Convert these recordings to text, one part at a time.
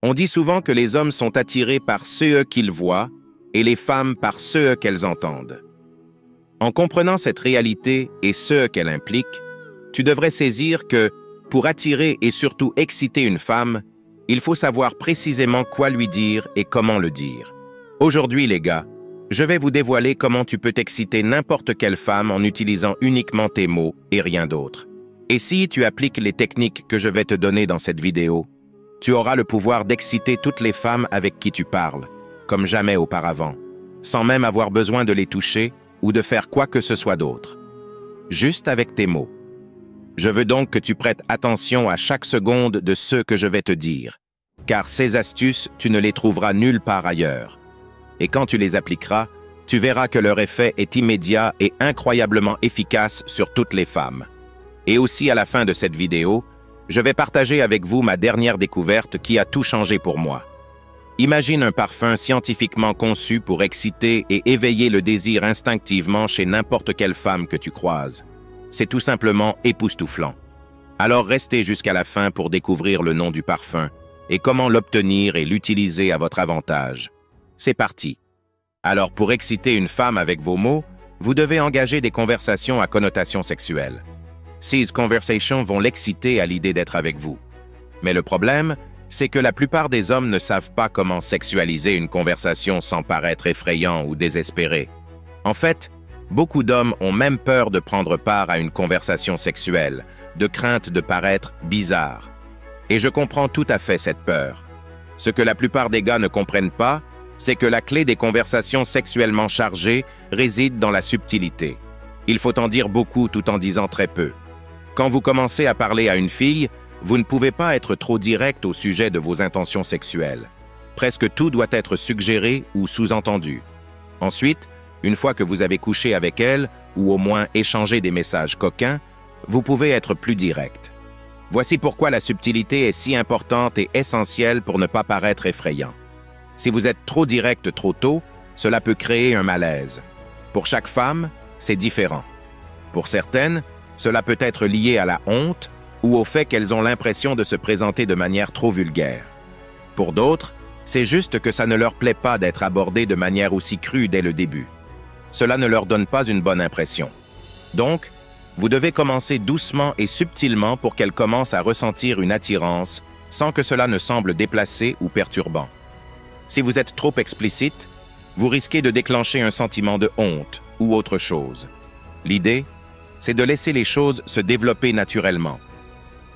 On dit souvent que les hommes sont attirés par ceux qu'ils voient et les femmes par ceux qu'elles entendent. En comprenant cette réalité et ce qu'elle implique, tu devrais saisir que, pour attirer et surtout exciter une femme, il faut savoir précisément quoi lui dire et comment le dire. Aujourd'hui, les gars, je vais vous dévoiler comment tu peux exciter n'importe quelle femme en utilisant uniquement tes mots et rien d'autre. Et si tu appliques les techniques que je vais te donner dans cette vidéo, tu auras le pouvoir d'exciter toutes les femmes avec qui tu parles, comme jamais auparavant, sans même avoir besoin de les toucher ou de faire quoi que ce soit d'autre. Juste avec tes mots. Je veux donc que tu prêtes attention à chaque seconde de ce que je vais te dire, car ces astuces, tu ne les trouveras nulle part ailleurs. Et quand tu les appliqueras, tu verras que leur effet est immédiat et incroyablement efficace sur toutes les femmes. Et aussi à la fin de cette vidéo, je vais partager avec vous ma dernière découverte qui a tout changé pour moi. Imagine un parfum scientifiquement conçu pour exciter et éveiller le désir instinctivement chez n'importe quelle femme que tu croises. C'est tout simplement époustouflant. Alors restez jusqu'à la fin pour découvrir le nom du parfum et comment l'obtenir et l'utiliser à votre avantage. C'est parti. Alors pour exciter une femme avec vos mots, vous devez engager des conversations à connotation sexuelle. Ces conversations vont l'exciter à l'idée d'être avec vous. Mais le problème, c'est que la plupart des hommes ne savent pas comment sexualiser une conversation sans paraître effrayant ou désespéré. En fait, beaucoup d'hommes ont même peur de prendre part à une conversation sexuelle, de crainte de paraître bizarre. Et je comprends tout à fait cette peur. Ce que la plupart des gars ne comprennent pas, c'est que la clé des conversations sexuellement chargées réside dans la subtilité. Il faut en dire beaucoup tout en disant très peu. Quand vous commencez à parler à une fille, vous ne pouvez pas être trop direct au sujet de vos intentions sexuelles. Presque tout doit être suggéré ou sous-entendu. Ensuite, une fois que vous avez couché avec elle, ou au moins échangé des messages coquins, vous pouvez être plus direct. Voici pourquoi la subtilité est si importante et essentielle pour ne pas paraître effrayant. Si vous êtes trop direct trop tôt, cela peut créer un malaise. Pour chaque femme, c'est différent. Pour certaines, cela peut être lié à la honte ou au fait qu'elles ont l'impression de se présenter de manière trop vulgaire. Pour d'autres, c'est juste que ça ne leur plaît pas d'être abordées de manière aussi crue dès le début. Cela ne leur donne pas une bonne impression. Donc, vous devez commencer doucement et subtilement pour qu'elles commencent à ressentir une attirance sans que cela ne semble déplacé ou perturbant. Si vous êtes trop explicite, vous risquez de déclencher un sentiment de honte ou autre chose. L'idée, c'est de laisser les choses se développer naturellement.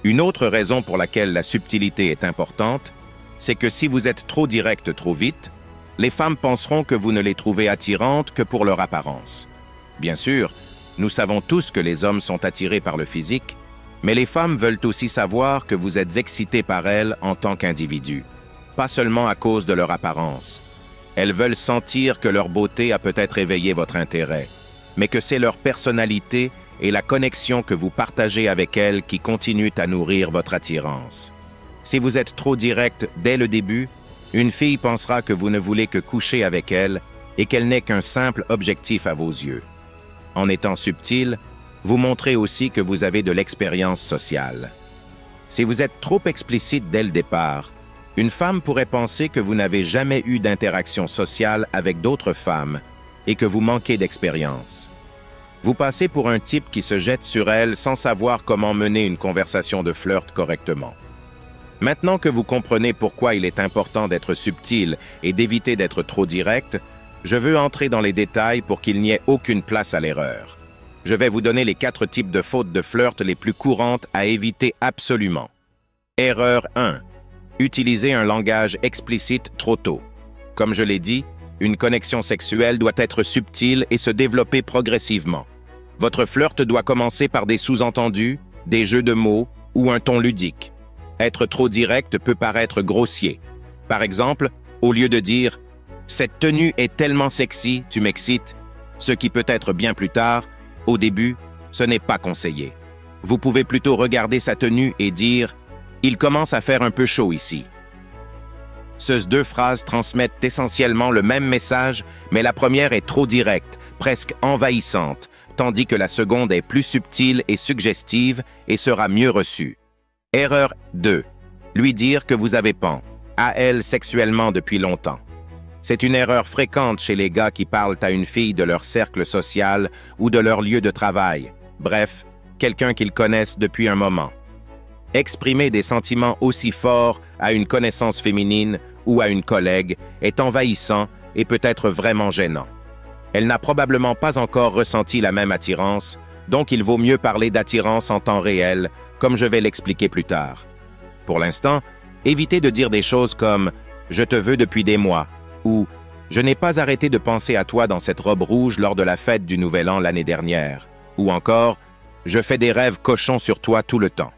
Une autre raison pour laquelle la subtilité est importante, c'est que si vous êtes trop direct trop vite, les femmes penseront que vous ne les trouvez attirantes que pour leur apparence. Bien sûr, nous savons tous que les hommes sont attirés par le physique, mais les femmes veulent aussi savoir que vous êtes excité par elles en tant qu'individu, pas seulement à cause de leur apparence. Elles veulent sentir que leur beauté a peut-être éveillé votre intérêt, mais que c'est leur personnalité et la connexion que vous partagez avec elles qui continuent à nourrir votre attirance. Si vous êtes trop direct dès le début, une fille pensera que vous ne voulez que coucher avec elle et qu'elle n'est qu'un simple objectif à vos yeux. En étant subtil, vous montrez aussi que vous avez de l'expérience sociale. Si vous êtes trop explicite dès le départ, une femme pourrait penser que vous n'avez jamais eu d'interaction sociale avec d'autres femmes et que vous manquez d'expérience. Vous passez pour un type qui se jette sur elle sans savoir comment mener une conversation de flirt correctement. Maintenant que vous comprenez pourquoi il est important d'être subtil et d'éviter d'être trop direct, je veux entrer dans les détails pour qu'il n'y ait aucune place à l'erreur. Je vais vous donner les 4 types de fautes de flirt les plus courantes à éviter absolument. Erreur 1. Utiliser un langage explicite trop tôt. Comme je l'ai dit, une connexion sexuelle doit être subtile et se développer progressivement. Votre flirt doit commencer par des sous-entendus, des jeux de mots ou un ton ludique. Être trop direct peut paraître grossier. Par exemple, au lieu de dire « Cette tenue est tellement sexy, tu m'excites », ce qui peut être bien plus tard, au début, ce n'est pas conseillé. Vous pouvez plutôt regarder sa tenue et dire « Il commence à faire un peu chaud ici ». Ces 2 phrases transmettent essentiellement le même message, mais la première est trop directe, presque envahissante, tandis que la seconde est plus subtile et suggestive et sera mieux reçue. Erreur 2. Lui dire que vous avez faim. à elle sexuellement depuis longtemps. C'est une erreur fréquente chez les gars qui parlent à une fille de leur cercle social ou de leur lieu de travail, bref, quelqu'un qu'ils connaissent depuis un moment. Exprimer des sentiments aussi forts à une connaissance féminine ou à une collègue est envahissant et peut être vraiment gênant. Elle n'a probablement pas encore ressenti la même attirance, donc il vaut mieux parler d'attirance en temps réel, comme je vais l'expliquer plus tard. Pour l'instant, évitez de dire des choses comme « je te veux depuis des mois » ou « je n'ai pas arrêté de penser à toi dans cette robe rouge lors de la fête du Nouvel An l'année dernière » ou encore « je fais des rêves cochons sur toi tout le temps ».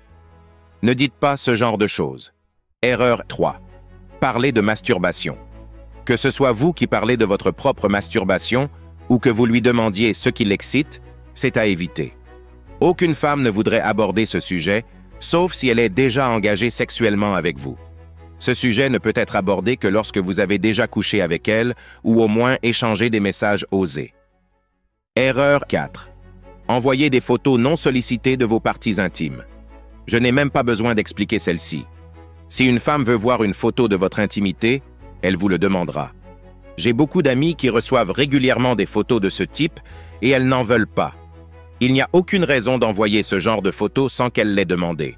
Ne dites pas ce genre de choses. Erreur 3. Parlez de masturbation. Que ce soit vous qui parlez de votre propre masturbation ou que vous lui demandiez ce qui l'excite, c'est à éviter. Aucune femme ne voudrait aborder ce sujet, sauf si elle est déjà engagée sexuellement avec vous. Ce sujet ne peut être abordé que lorsque vous avez déjà couché avec elle ou au moins échangé des messages osés. Erreur 4. Envoyez des photos non sollicitées de vos parties intimes. Je n'ai même pas besoin d'expliquer celle-ci. Si une femme veut voir une photo de votre intimité, elle vous le demandera. J'ai beaucoup d'amis qui reçoivent régulièrement des photos de ce type et elles n'en veulent pas. Il n'y a aucune raison d'envoyer ce genre de photos sans qu'elle l'ait demandé.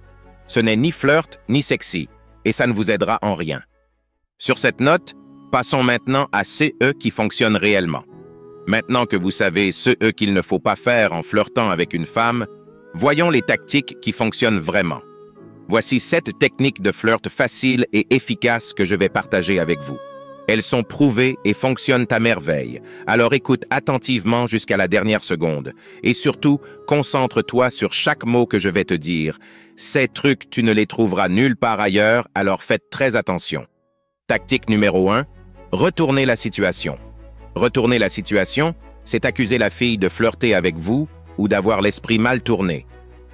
Ce n'est ni flirt ni sexy, et ça ne vous aidera en rien. Sur cette note, passons maintenant à CE qui fonctionne réellement. Maintenant que vous savez ce qu'il ne faut pas faire en flirtant avec une femme, voyons les tactiques qui fonctionnent vraiment. Voici 7 techniques de flirt faciles et efficaces que je vais partager avec vous. Elles sont prouvées et fonctionnent à merveille, alors écoute attentivement jusqu'à la dernière seconde. Et surtout, concentre-toi sur chaque mot que je vais te dire. Ces trucs, tu ne les trouveras nulle part ailleurs, alors faites très attention. Tactique numéro 1, retournez la situation. Retourner la situation, c'est accuser la fille de flirter avec vous ou d'avoir l'esprit mal tourné.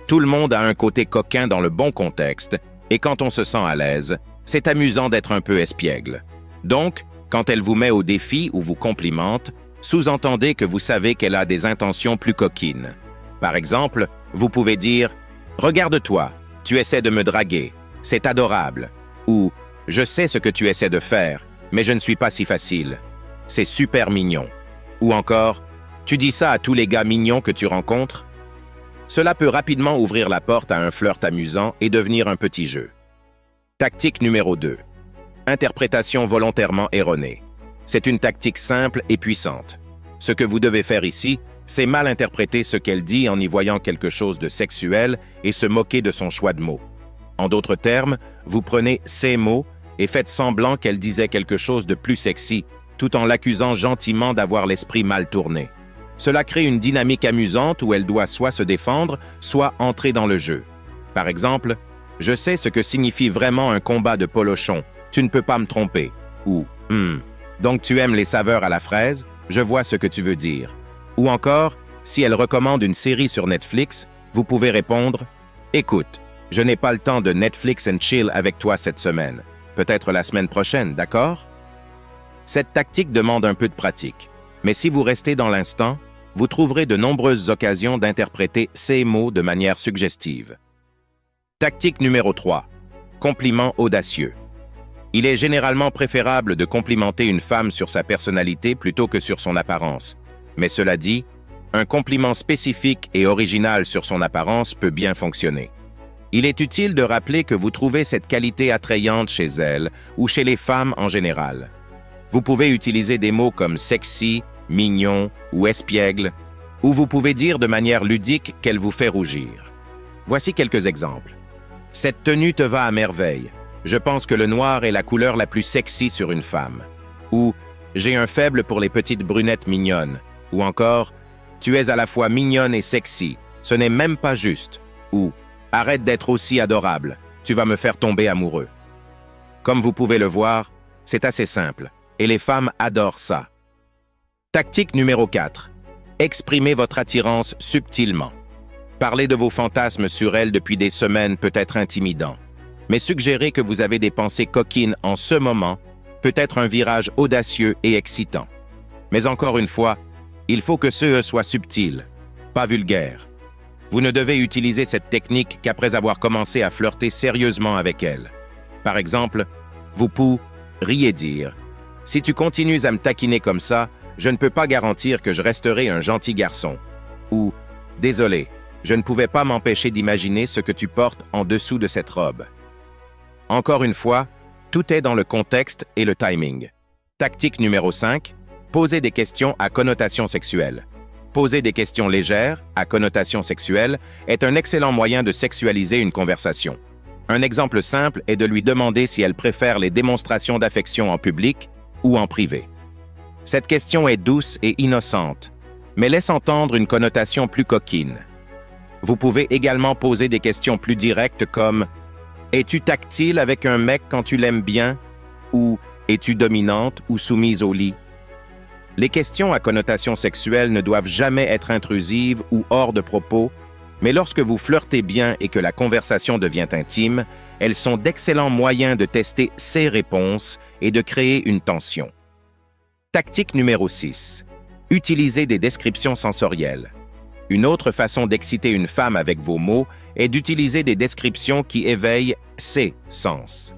Tout le monde a un côté coquin dans le bon contexte, et quand on se sent à l'aise, c'est amusant d'être un peu espiègle. Donc, quand elle vous met au défi ou vous complimente, sous-entendez que vous savez qu'elle a des intentions plus coquines. Par exemple, vous pouvez dire « Regarde-toi, tu essaies de me draguer, c'est adorable » ou « Je sais ce que tu essaies de faire, mais je ne suis pas si facile, c'est super mignon » ou encore « Tu dis ça à tous les gars mignons que tu rencontres ?» Cela peut rapidement ouvrir la porte à un flirt amusant et devenir un petit jeu. Tactique numéro 2. Interprétation volontairement erronée. C'est une tactique simple et puissante. Ce que vous devez faire ici, c'est mal interpréter ce qu'elle dit en y voyant quelque chose de sexuel et se moquer de son choix de mots. En d'autres termes, vous prenez ces mots et faites semblant qu'elle disait quelque chose de plus sexy, tout en l'accusant gentiment d'avoir l'esprit mal tourné. Cela crée une dynamique amusante où elle doit soit se défendre, soit entrer dans le jeu. Par exemple, « Je sais ce que signifie vraiment un combat de polochon, tu ne peux pas me tromper » ou « Donc tu aimes les saveurs à la fraise, je vois ce que tu veux dire » ou encore, si elle recommande une série sur Netflix, vous pouvez répondre « Écoute, je n'ai pas le temps de Netflix and chill avec toi cette semaine, peut-être la semaine prochaine, d'accord ?» Cette tactique demande un peu de pratique, mais si vous restez dans l'instant, vous trouverez de nombreuses occasions d'interpréter ces mots de manière suggestive. Tactique numéro 3. Compliment audacieux. Il est généralement préférable de complimenter une femme sur sa personnalité plutôt que sur son apparence. Mais cela dit, un compliment spécifique et original sur son apparence peut bien fonctionner. Il est utile de rappeler que vous trouvez cette qualité attrayante chez elle ou chez les femmes en général. Vous pouvez utiliser des mots comme sexy, mignon ou espiègle, ou vous pouvez dire de manière ludique qu'elle vous fait rougir. Voici quelques exemples. Cette tenue te va à merveille. Je pense que le noir est la couleur la plus sexy sur une femme. Ou j'ai un faible pour les petites brunettes mignonnes. Ou encore, tu es à la fois mignonne et sexy. Ce n'est même pas juste. Ou arrête d'être aussi adorable. Tu vas me faire tomber amoureux. Comme vous pouvez le voir, c'est assez simple. Et les femmes adorent ça. Tactique numéro 4. Exprimez votre attirance subtilement. Parler de vos fantasmes sur elle depuis des semaines peut être intimidant, mais suggérer que vous avez des pensées coquines en ce moment peut être un virage audacieux et excitant. Mais encore une fois, il faut que ce soit subtil, pas vulgaire. Vous ne devez utiliser cette technique qu'après avoir commencé à flirter sérieusement avec elle. Par exemple, vous riez dire « Si tu continues à me taquiner comme ça, je ne peux pas garantir que je resterai un gentil garçon. » Ou « Désolé, je ne pouvais pas m'empêcher d'imaginer ce que tu portes en dessous de cette robe. » Encore une fois, tout est dans le contexte et le timing. Tactique numéro 5, poser des questions à connotation sexuelle. Poser des questions légères, à connotation sexuelle, est un excellent moyen de sexualiser une conversation. Un exemple simple est de lui demander si elle préfère les démonstrations d'affection en public ou en privé. Cette question est douce et innocente, mais laisse entendre une connotation plus coquine. Vous pouvez également poser des questions plus directes comme « Es-tu tactile avec un mec quand tu l'aimes bien ?» ou « Es-tu dominante ou soumise au lit ?» Les questions à connotation sexuelle ne doivent jamais être intrusives ou hors de propos, mais lorsque vous flirtez bien et que la conversation devient intime, elles sont d'excellents moyens de tester ses réponses et de créer une tension. Tactique numéro 6. Utilisez des descriptions sensorielles. Une autre façon d'exciter une femme avec vos mots est d'utiliser des descriptions qui éveillent ses sens.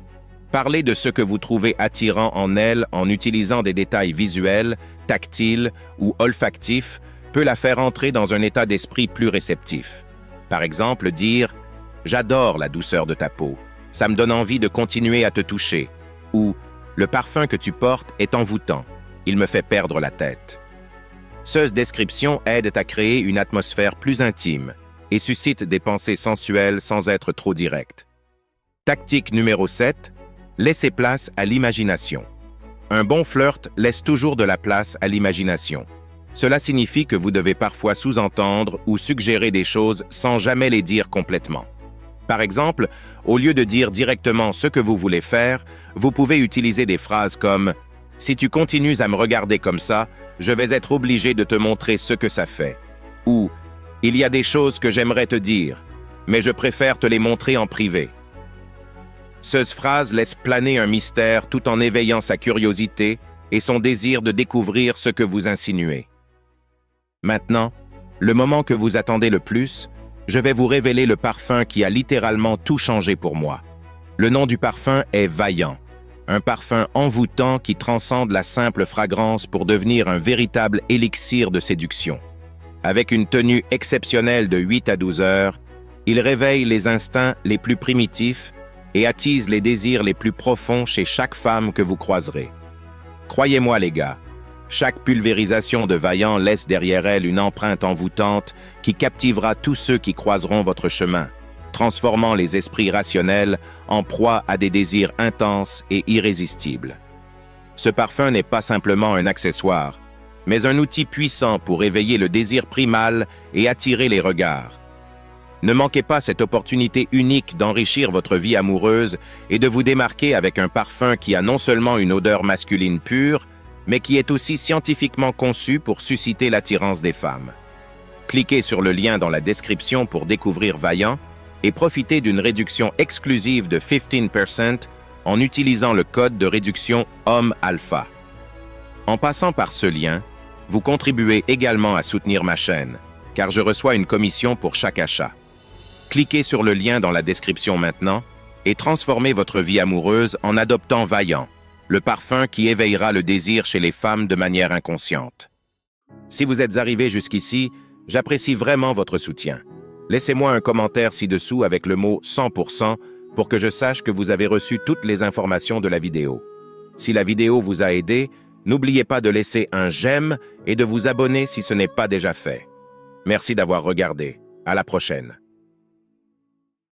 Parlez de ce que vous trouvez attirant en elle en utilisant des détails visuels, tactiles ou olfactifs peut la faire entrer dans un état d'esprit plus réceptif. Par exemple, dire « J'adore la douceur de ta peau, ça me donne envie de continuer à te toucher » ou « Le parfum que tu portes est envoûtant, il me fait perdre la tête ». Ces descriptions aident à créer une atmosphère plus intime et suscitent des pensées sensuelles sans être trop directes. Tactique numéro 7. Laissez place à l'imagination. Un bon flirt laisse toujours de la place à l'imagination. Cela signifie que vous devez parfois sous-entendre ou suggérer des choses sans jamais les dire complètement. Par exemple, au lieu de dire directement ce que vous voulez faire, vous pouvez utiliser des phrases comme « Si tu continues à me regarder comme ça, je vais être obligé de te montrer ce que ça fait. » ou « Il y a des choses que j'aimerais te dire, mais je préfère te les montrer en privé. » Ces phrases laissent planer un mystère tout en éveillant sa curiosité et son désir de découvrir ce que vous insinuez. Maintenant, le moment que vous attendez le plus, je vais vous révéler le parfum qui a littéralement tout changé pour moi. Le nom du parfum est Vaillant, un parfum envoûtant qui transcende la simple fragrance pour devenir un véritable élixir de séduction. Avec une tenue exceptionnelle de 8 à 12 heures, il réveille les instincts les plus primitifs et attise les désirs les plus profonds chez chaque femme que vous croiserez. Croyez-moi les gars, chaque pulvérisation de Vaillant laisse derrière elle une empreinte envoûtante qui captivera tous ceux qui croiseront votre chemin, transformant les esprits rationnels en proie à des désirs intenses et irrésistibles. Ce parfum n'est pas simplement un accessoire, mais un outil puissant pour éveiller le désir primal et attirer les regards. Ne manquez pas cette opportunité unique d'enrichir votre vie amoureuse et de vous démarquer avec un parfum qui a non seulement une odeur masculine pure, mais qui est aussi scientifiquement conçu pour susciter l'attirance des femmes. Cliquez sur le lien dans la description pour découvrir Vaillant et profitez d'une réduction exclusive de 15% en utilisant le code de réduction Homme Alpha. En passant par ce lien, vous contribuez également à soutenir ma chaîne, car je reçois une commission pour chaque achat. Cliquez sur le lien dans la description maintenant et transformez votre vie amoureuse en adoptant Vaillant, le parfum qui éveillera le désir chez les femmes de manière inconsciente. Si vous êtes arrivé jusqu'ici, j'apprécie vraiment votre soutien. Laissez-moi un commentaire ci-dessous avec le mot 100% pour que je sache que vous avez reçu toutes les informations de la vidéo. Si la vidéo vous a aidé, n'oubliez pas de laisser un j'aime et de vous abonner si ce n'est pas déjà fait. Merci d'avoir regardé. À la prochaine.